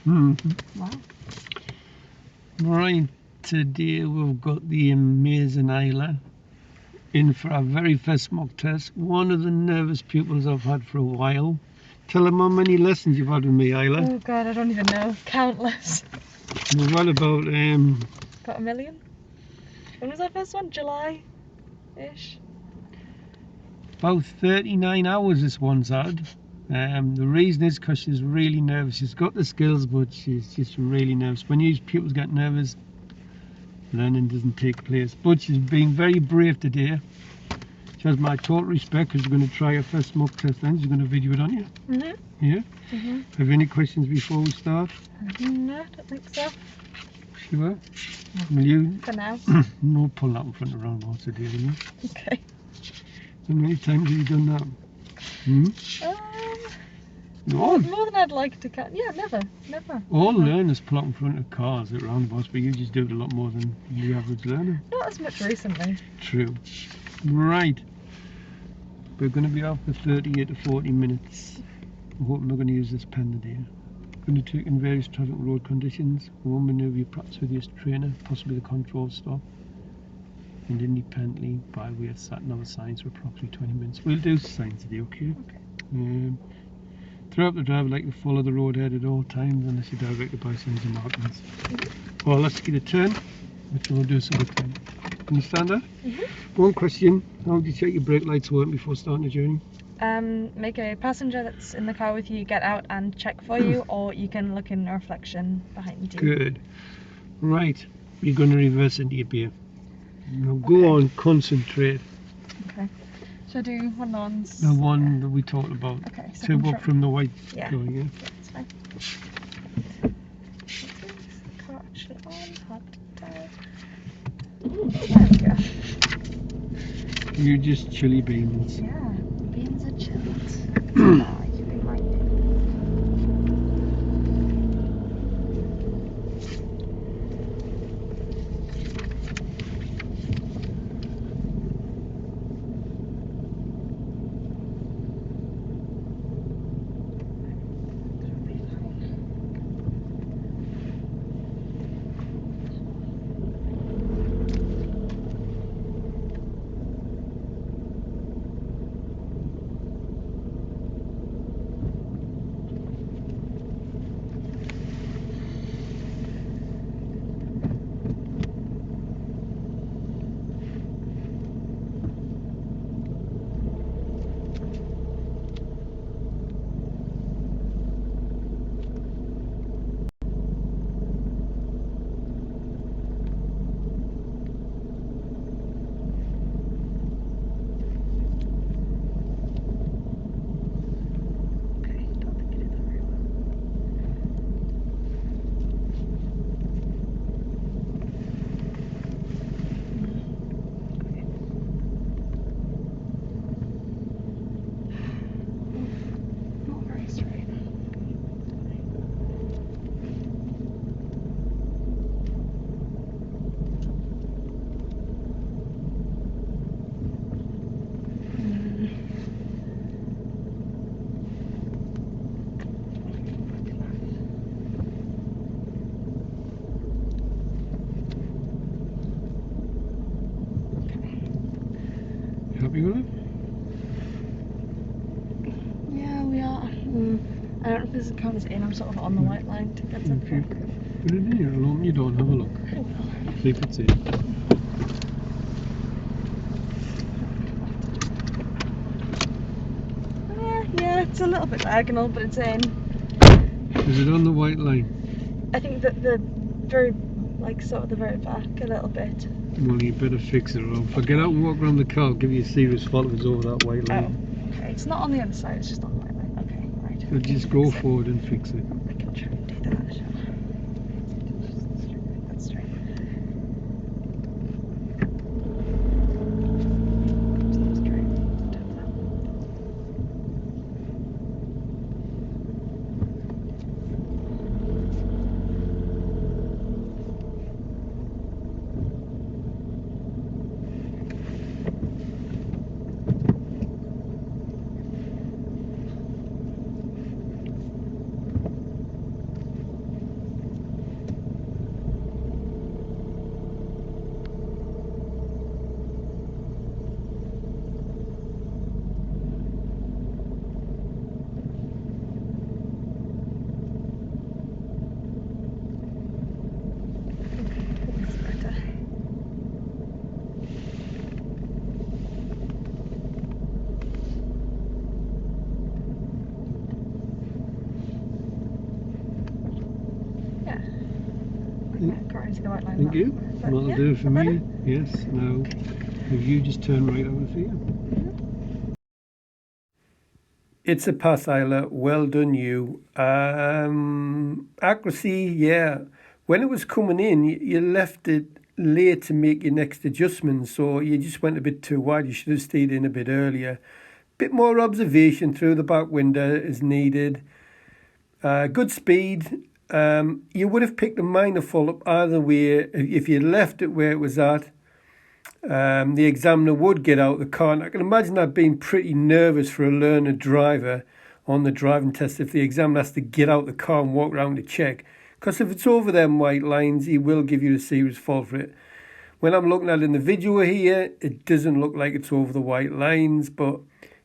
Wow. Right, today we've got the amazing Isla in for our very first mock test. One of the nervous pupils I've had for a while. Tell them how many lessons you've had with me, Isla. Oh god, I don't even know. Countless. Well, about About 1 million? When was our first one? July-ish? about 39 hours this one's had. The reason is because she's really nervous. She's got the skills, but she's just really nervous. When you pupils get nervous, learning doesn't take place. But she's being very brave today. She has my total respect because we're going to try her first mock test then. She's going to video it on you. Yeah? Have you any questions before we start? No, I don't think so. Sure? Will you? For now. No pull out in front of Roundabout today, will you? Okay. How many times have you done that? More than I'd like to count. Yeah, never. All learners pull out in front of cars at roundabouts, but you just do it a lot more than the average learner. Not as much recently. True. Right. We're going to be out for 38 to 40 minutes. I'm hoping we're going to use this pen today. Going to take in various traffic road conditions. One maneuver you practice with your trainer, possibly the control stop, and independently by way of sat-nav signs for approximately 20 minutes. We'll do signs today, okay? Okay. Throughout the drive, like to follow the road ahead at all times unless you're directed by signs and markings. Well, let's get a turn, which we'll do some of the time. Understand that? One question, how do you check your brake lights work before starting the journey? Make a passenger that's in the car with you get out and check for you, or you can look in a reflection behind you. Good. Right, you're going to reverse into your gear. Now go on, concentrate. Okay. Should I do one of the ones? The one that we talked about. Okay. So Two up from the white going, yeah? That's fine. Is the car actually on? Hard to tell. There we go. You just chilly beans. Yeah, beans are chilled. Oh, you've been right. Happy with it? Yeah, we are. I don't know if this count in. I'm sort of on the white line to get to the Okay. Put it in here, I'll open your door and have a look. I will. See if it's in. Yeah, it's a little bit diagonal, but it's in. Is it on the white line? I think that the very, like, sort of the very back a little bit. Well, you better fix it, or if I get out and walk around the car, I'll give you a serious fault if it's over that white line. Oh, okay. It's not on the other side, it's just on the white line. Okay, right. So just go forward and fix it. I can try and do that. That's straight. Got into the white line. Thank you. But That'll yeah, do it for better? me. Yes. Now, if you just turn right out of here. It's a pass, Isla. Well done, you. Accuracy, yeah. When it was coming in, you left it late to make your next adjustment, so you just went a bit too wide. You should have stayed in a bit earlier. Bit more observation through the back window is needed. Good speed. You would have picked a minor fault up either way if you left it where it was at. The examiner would get out the car. And I can imagine that being pretty nervous for a learner driver on the driving test if the examiner has to get out the car and walk around to check. Because if it's over them white lines, he will give you a serious fault for it. When I'm looking at it in the video here, it doesn't look like it's over the white lines, but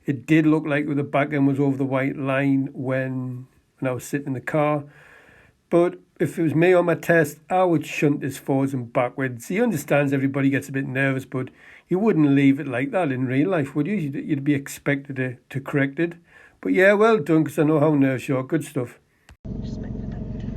it did look like the back end was over the white line when I was sitting in the car. But if it was me on my test, I would shunt this forwards and backwards. He understands everybody gets a bit nervous, but you wouldn't leave it like that in real life, would you? You'd be expected to correct it. But yeah, well done, because I know how nervous you are. Good stuff. Just wait for them to...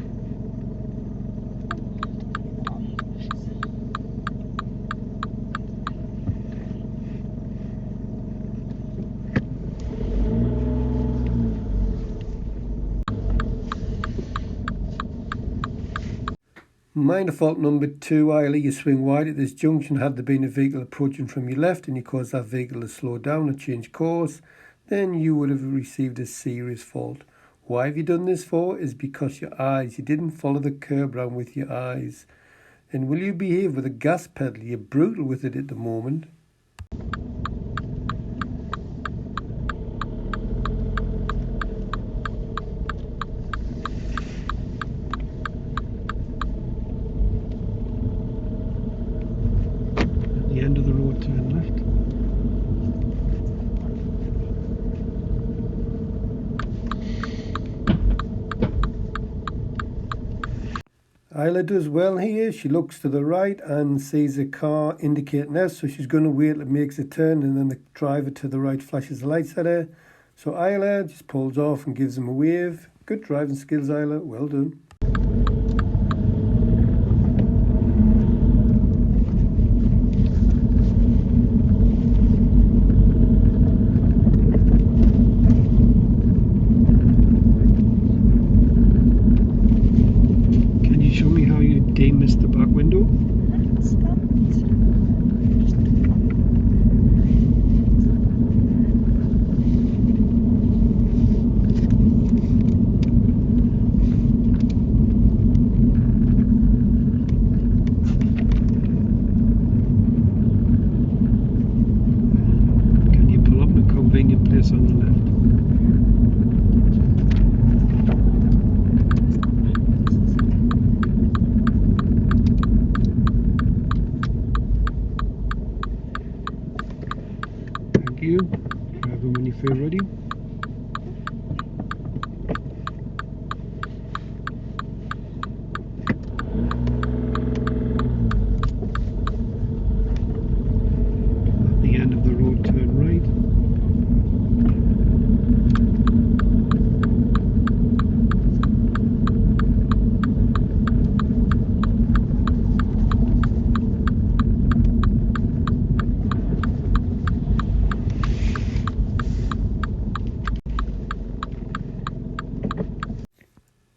Minor fault number 2, Isla, you swing wide at this junction. Had there been a vehicle approaching from your left and you caused that vehicle to slow down or change course, then you would have received a serious fault. Why have you done this for? Is because your eyes. You didn't follow the curb round with your eyes. And will you behave with a gas pedal? You're brutal with it at the moment. At the end of the road, turn left. Isla does well here. She looks to the right and sees a car indicating her, so she's going to wait till it makes a turn and then the driver to the right flashes the lights at her. So Isla just pulls off and gives him a wave. Good driving skills, Isla. Well done. Show me how you demissed the back window. That's about... Can you pull up in a convenient place on the left? Thank you. Grab them when you feel ready. At the end of the road, turn right.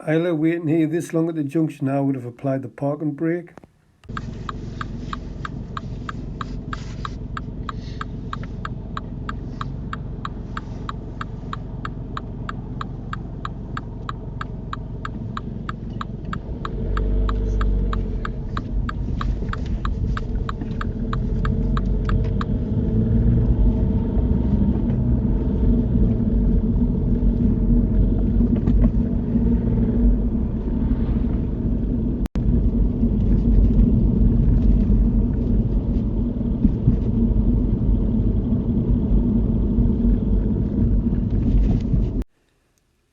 Isla, waiting here this long at the junction, I would have applied the parking brake.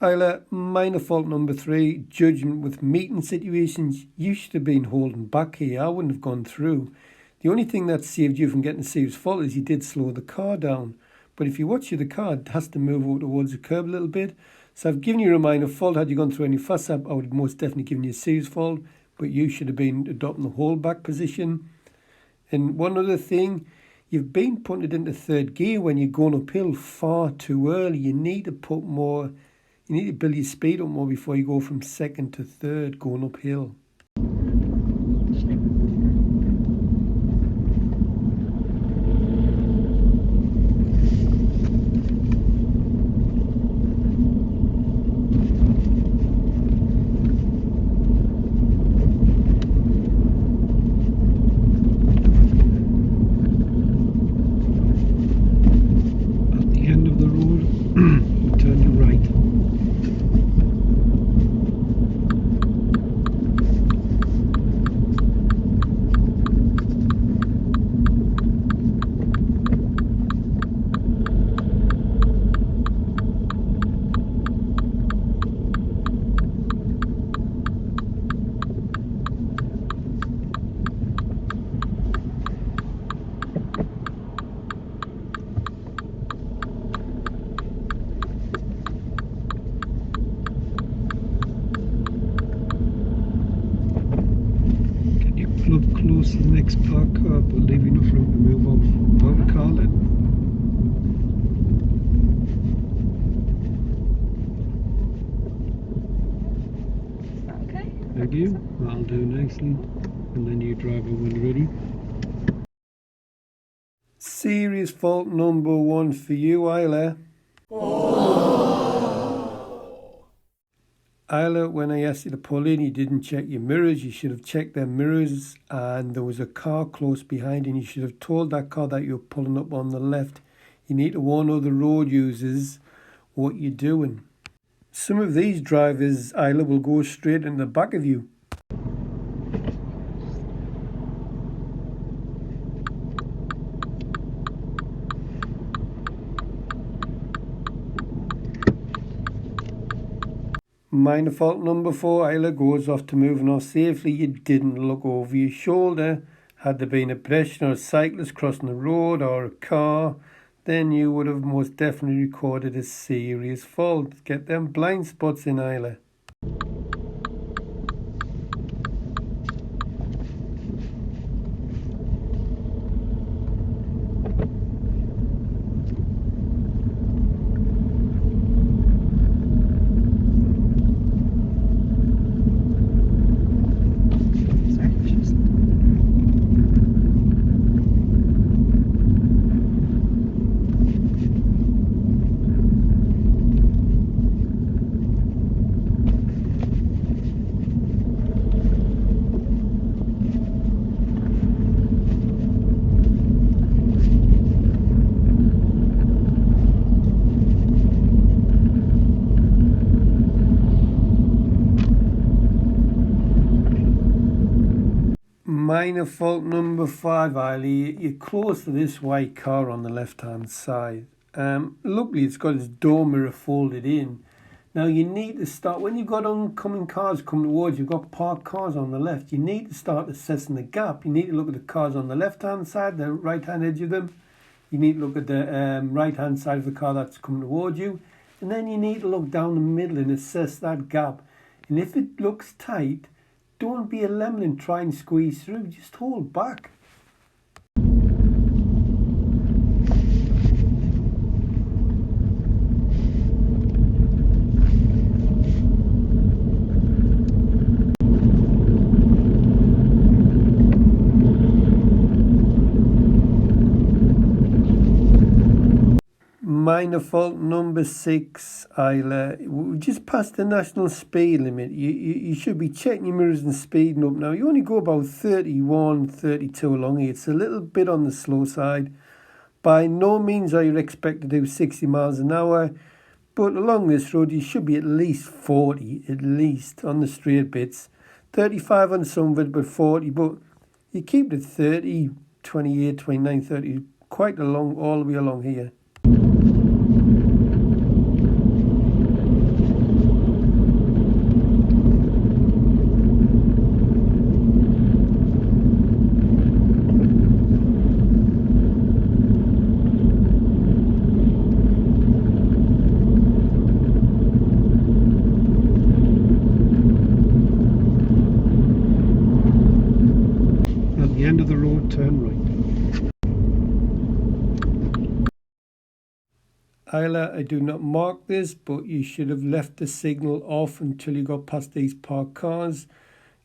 Isla, minor fault number 3, judging with meeting situations. You should have been holding back here. I wouldn't have gone through. The only thing that saved you from getting a serious fault is you did slow the car down. But if you watch the car, it has to move over towards the curb a little bit. So I've given you a minor fault. Had you gone through any fuss up, I would have most definitely given you a serious fault. but you should have been adopting the holdback position. And one other thing, you've been putting it into third gear when you're going uphill far too early. You need to put more, you need to build your speed up more before you go from second to third going uphill. Up close to the next park car, but leave enough room to move off the car then. Okay. Thank you. That'll do nicely. And then you drive over when you're ready. Serious fault number 1 for you, Isla. Isla, when I asked you to pull in, you didn't check your mirrors. You should have checked their mirrors, and there was a car close behind, and you should have told that car that you were pulling up on the left. You need to warn other road users what you're doing. Some of these drivers, Isla, will go straight in the back of you. Minor fault number 4, Isla, goes off to moving off safely. You didn't look over your shoulder. Had there been a pedestrian or a cyclist crossing the road or a car, then you would have most definitely recorded a serious fault. Get them blind spots in, Isla. Minor fault number 5, Isla. You're close to this white car on the left-hand side. Luckily, it's got its door mirror folded in. Now, you need to start, when you've got oncoming cars coming towards you, you've got parked cars on the left, you need to start assessing the gap. You need to look at the cars on the left-hand side, the right-hand edge of them. You need to look at the right-hand side of the car that's coming towards you. And then you need to look down the middle and assess that gap. And if it looks tight, don't be a lemon and try and squeeze through. Just hold back. Minor fault number 6, Isla. We just passed the national speed limit. You should be checking your mirrors and speeding up now. You only go about 31, 32 along here. It's a little bit on the slow side. By no means are you expected to do 60 miles an hour, but along this road you should be at least 40, at least on the straight bits. 35 on some of it, but 40. But you keep it 30, 28, 29, 30, quite along, all the way along here. turn right. Isla, I do not mark this, but you should have left the signal off until you got past these parked cars.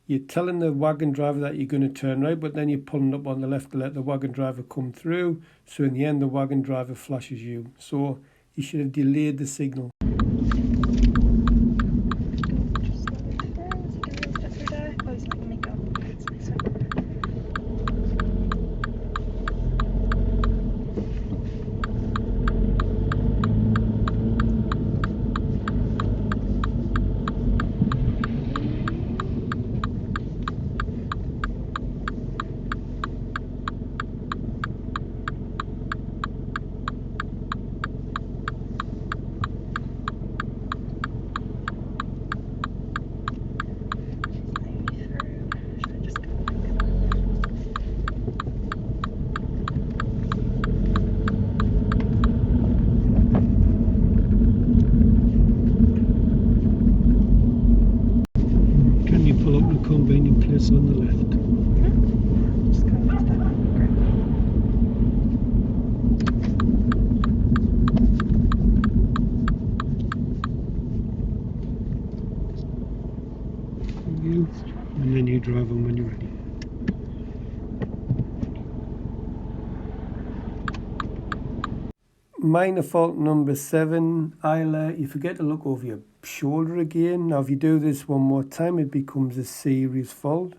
You're telling the wagon driver that you're going to turn right, but then you're pulling up on the left to let the wagon driver come through. So in the end, the wagon driver flashes you. So you should have delayed the signal. Convenient place on the left. Just going into that group. You, and then you drive on when you're ready. Minor fault number 7, Isla, you forget to look over your shoulder again. Now if you do this one more time, it becomes a serious fault.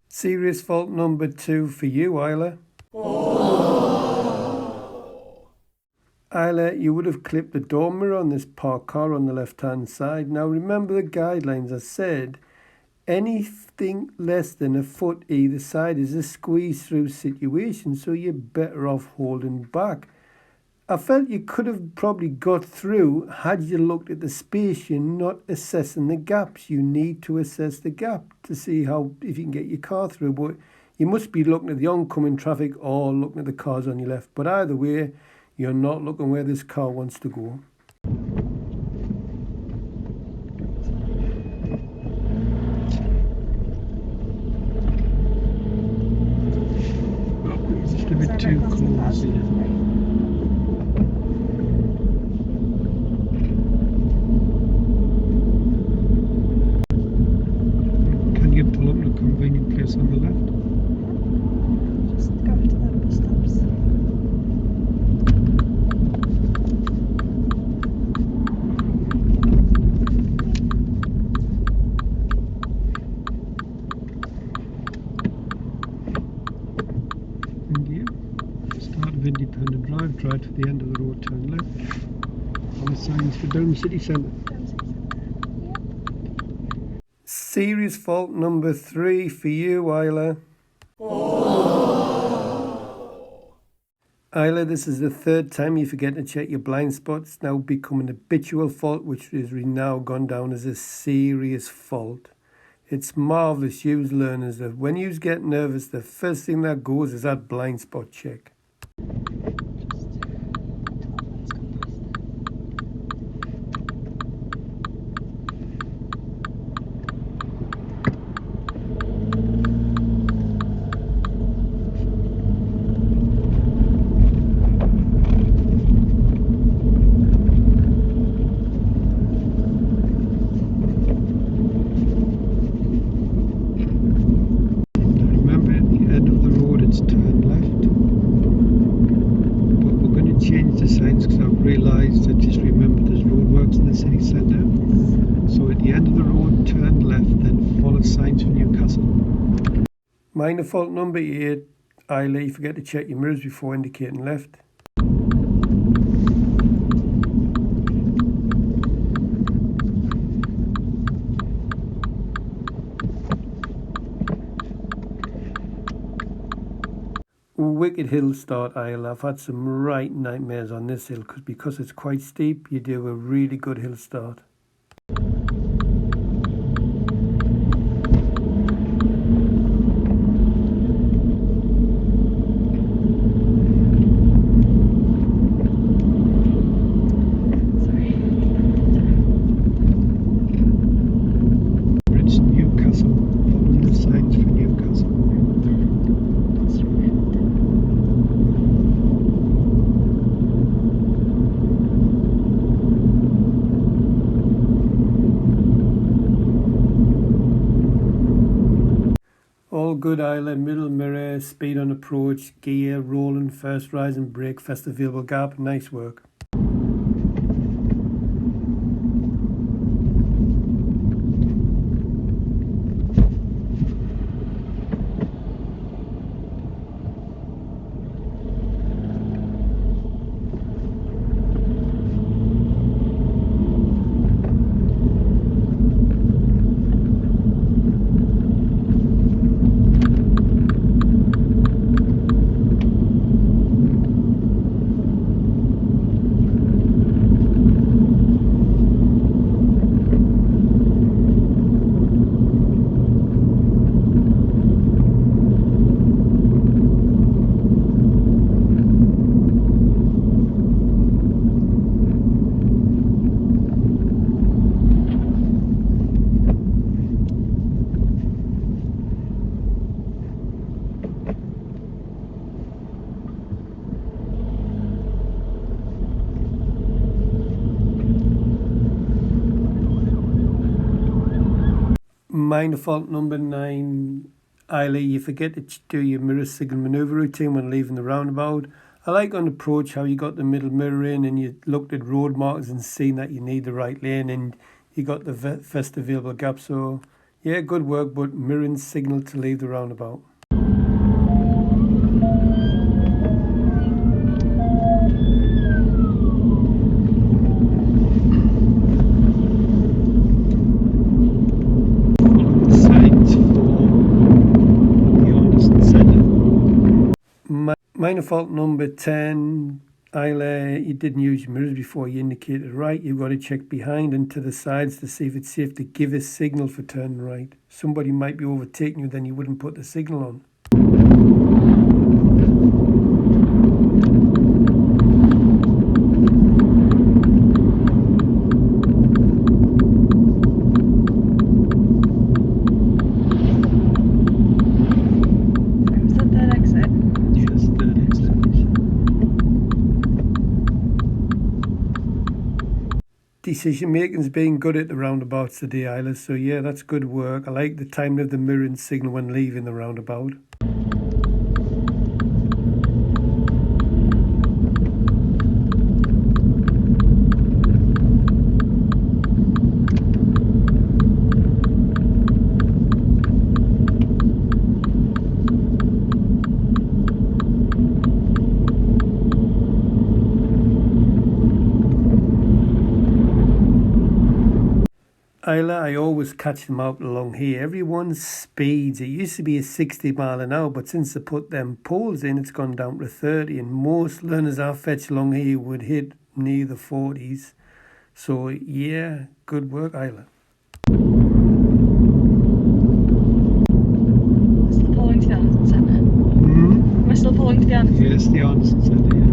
Serious fault number 2 for you, Isla. Isla, you would have clipped the door mirror on this parked car on the left-hand side. Now remember the guidelines. I said anything less than a foot either side is a squeeze-through situation, so you're better off holding back. I felt you could have probably got through had you looked at the space. You're not assessing the gaps. You need to assess the gap to see if you can get your car through. But you must be looking at the oncoming traffic or looking at the cars on your left. But either way, you're not looking where this car wants to go. Just a bit too close here. Convenient place on the left. Just go to the bus stops. Thank you. Start of independent drive, drive to the end of the road, turn left. All the signs for Durham City Centre. Serious fault number 3 for you, Isla. Isla, this is the 3rd time you forget to check your blind spots. Now become an habitual fault, which is now gone down as a serious fault. It's marvellous, you learners, that when you get nervous, the first thing that goes is that blind spot check. Remember, at the end of the Minor fault number 8, Isla, you forget to check your mirrors before indicating left. Wicked hill start, Isla. I've had some right nightmares on this hill because it's quite steep. You do a really good hill start. All good, Isla. Middle mirror, speed on approach, gear, rolling, first rise and brake, fast available gap. Nice work. Minor fault number 9, Isla, you forget to do your mirror signal manoeuvre routine when leaving the roundabout. I like on approach how you got the middle mirror in and you looked at road markers and seen that you need the right lane and you got the best available gap. So yeah, good work, but mirroring signal to leave the roundabout. Minor fault number 10, Isla, you didn't use your mirrors before you indicated right. You've got to check behind and to the sides to see if it's safe to give a signal for turning right. Somebody might be overtaking you, then you wouldn't put the signal on. Decision making's been good at the roundabouts today, Isla, so yeah, that's good work. I like the timing of the mirroring signal when leaving the roundabout. Isla, I always catch them out along here. Everyone speeds. It used to be a 60 mile an hour, but since they put them poles in, it's gone down to 30. And most learners I fetch along here would hit near the 40s. So yeah, good work, Isla. We're still pulling to the Anderson Centre. We're still pulling to the Anderson. Yes, the Anderson Centre, yeah.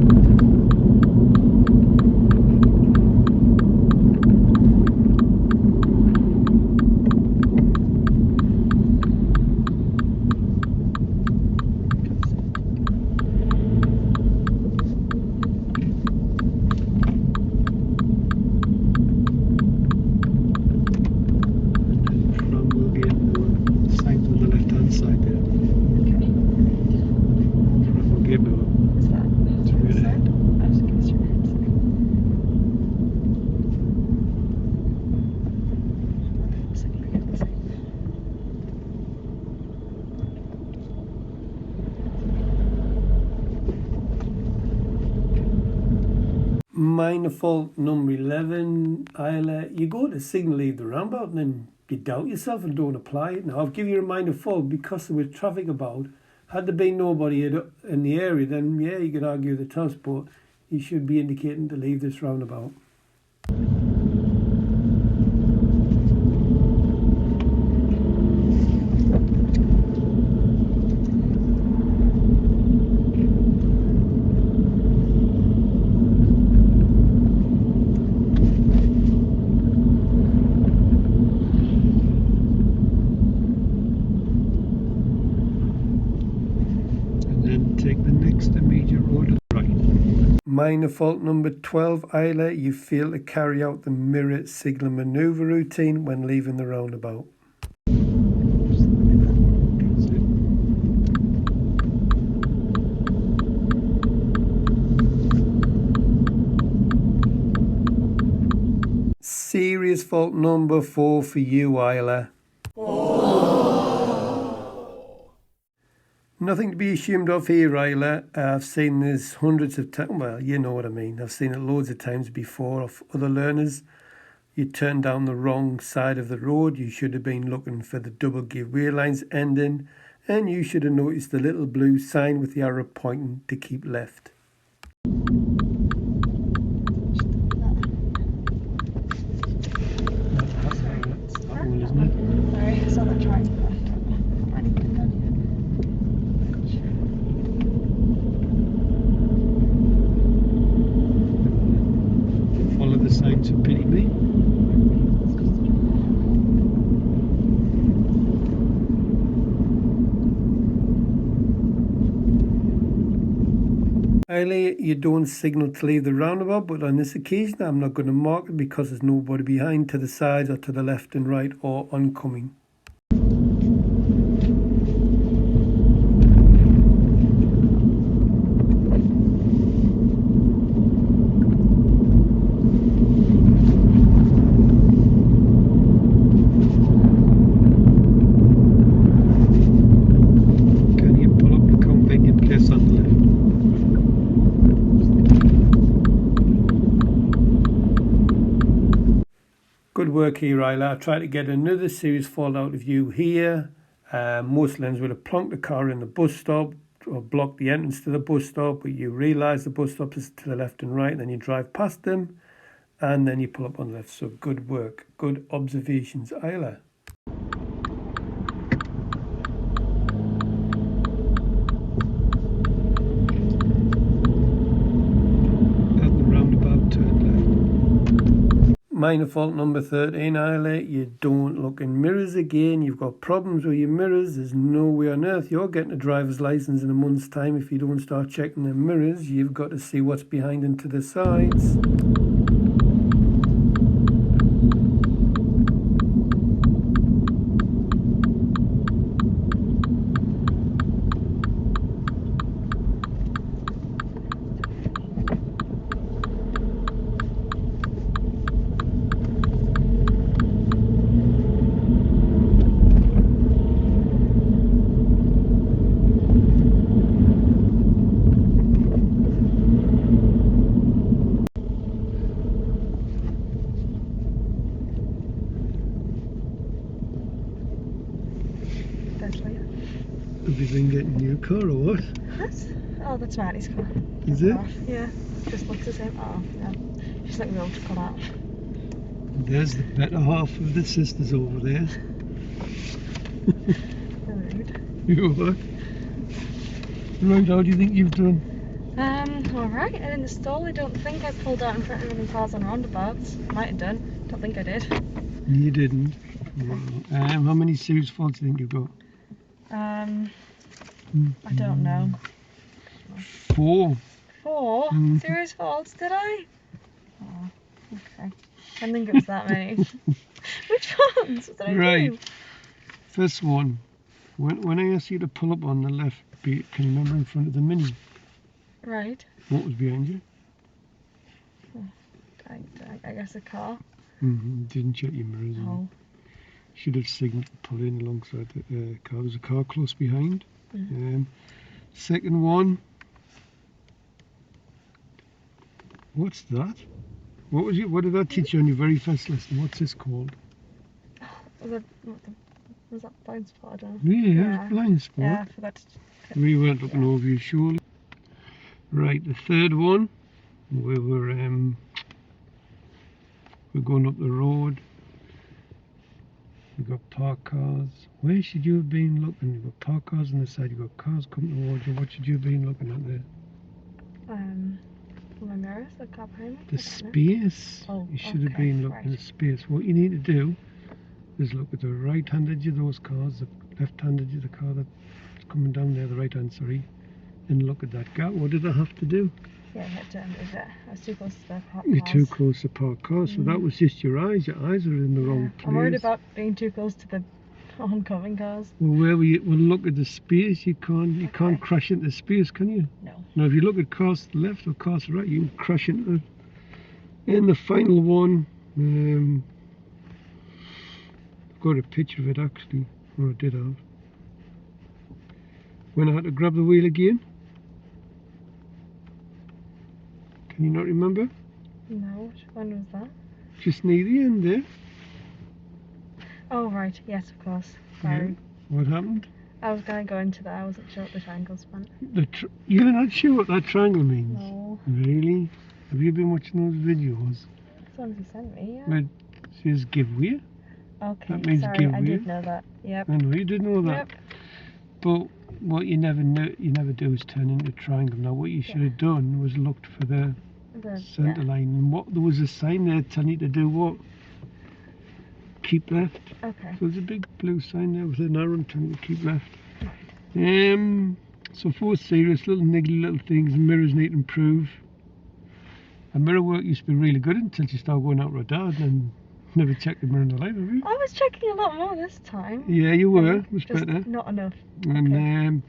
Minor fault number 11, Isla. You go to signal leave the roundabout and then you doubt yourself and don't apply it. Now, I'll give you a minor fault because there was traffic about. Had there been nobody in the area, then yeah, you could argue the test, but you should be indicating to leave this roundabout. Take the next immediate road to the right. Minor fault number 12, Isla. You fail to carry out the mirror signal maneuver routine when leaving the roundabout. Serious fault number 4 for you, Isla. Nothing to be ashamed of here, Isla. I've seen this hundreds of times. Well, you know what I mean. I've seen it loads of times before of other learners. You turn down the wrong side of the road. You should have been looking for the double giveaway lines ending, and you should have noticed the little blue sign with the arrow pointing to keep left. That's that one, isn't it? Sorry, I saw that triangle. Follow the signs for pity me. Earlier, you don't signal to leave the roundabout, but on this occasion I'm not going to mark it because there's nobody behind, to the sides or to the left and right or oncoming. Can you pull up the convenient place on the left? Good work here, Isla. I tried to get another serious fault out of you here. Most lanes would have plonked the car in the bus stop or blocked the entrance to the bus stop, but you realise the bus stop is to the left and right, and then you drive past them, and then you pull up on the left. So good work. Good observations, Isla. At the roundabout, turn left. Minor fault number 13, Isla. You don't look in mirrors again. You've got problems with your mirrors. There's no way on earth you're getting a driver's license in a month's time if you don't start checking the mirrors. You've got to see what's behind and to the sides. Have you been getting a new car or what? What? Oh, that's Marty's car. Is it? Yeah, just looks the same. Oh, yeah. She's like real to come out. There's the better half of the sisters over there. Rude. You are. Right, how do you think you've done? Alright, and in the stall I don't think I pulled out in front of any cars on roundabouts. Might have done. Don't think I did. You didn't. Wow. How many serious faults do you think you've got? I don't know. 4. 4? Serious faults, did I? Oh, okay. I didn't think it was that many. Which ones? What did I Right. do? First one. When I asked you to pull up on the left, can you remember in front of the Mini? Right. What was behind you? I guess a car. Didn't check your mirrors. No. Should have signalled to pull in alongside the car. There's a car close behind. Second one. What's that? What did that teach you on your very first lesson? What's this called? Was that blind spot? I don't know. Yeah, blind spot. Yeah, I forgot to. We weren't looking over you, surely. Right, the third one, we're going up the road. We've got parked cars. Where should you have been looking? You've got parked cars on the side, you've got cars coming towards you. What should you have been looking at there? My mirrors, the car behind me. The space. Oh, you should have been looking right. at space. What you need to do is look at the right hand edge of those cars, the left hand edge of the car that's coming down there, the right hand, sorry, and look at that gap. What did I have to do? Yeah, I had to move it. I was too close to the parked cars. You're too close to parked cars, so that was just your eyes. Your eyes are in the wrong place. I'm worried about being too close to the oncoming cars. Well, where were you? Well, look at the space. You can't crash into space, can you? No. Now, if you look at cars to the left or cars to the right, you can crash into it. And the final one, I've got a picture of it actually, or I did have. When I had to grab the wheel again. Can you not remember? No, which one was that? Just near the end there. Oh, right, yes, of course. Sorry. Yeah. What happened? I was going to go into that, I wasn't sure what the triangles meant. You're not sure what that triangle means? No. Really? Have you been watching those videos? That's the ones you sent me, yeah. Where it says give way? Okay, That means sorry, give I way. did know that. Yep. I know you did know that. Yep. But what you never do is turn into a triangle. Now what you should have done was looked for the centre line. And what there was a sign there telling you to do what? Keep left. Okay. So there's a big blue sign there with an arrow telling you to keep left. So 4 serious little niggly little things. Mirrors need to improve. And mirror work used to be really good until you start going out with dad and never checked the mirror in the light, have you? I was checking a lot more this time. Yeah, you were. It was just better. not enough. And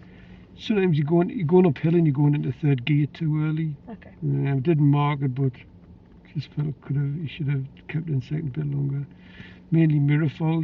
sometimes you're going uphill and you're going into third gear too early. Okay. Didn't mark it, but just felt you should have kept it in second a bit longer. Mainly mirror faults.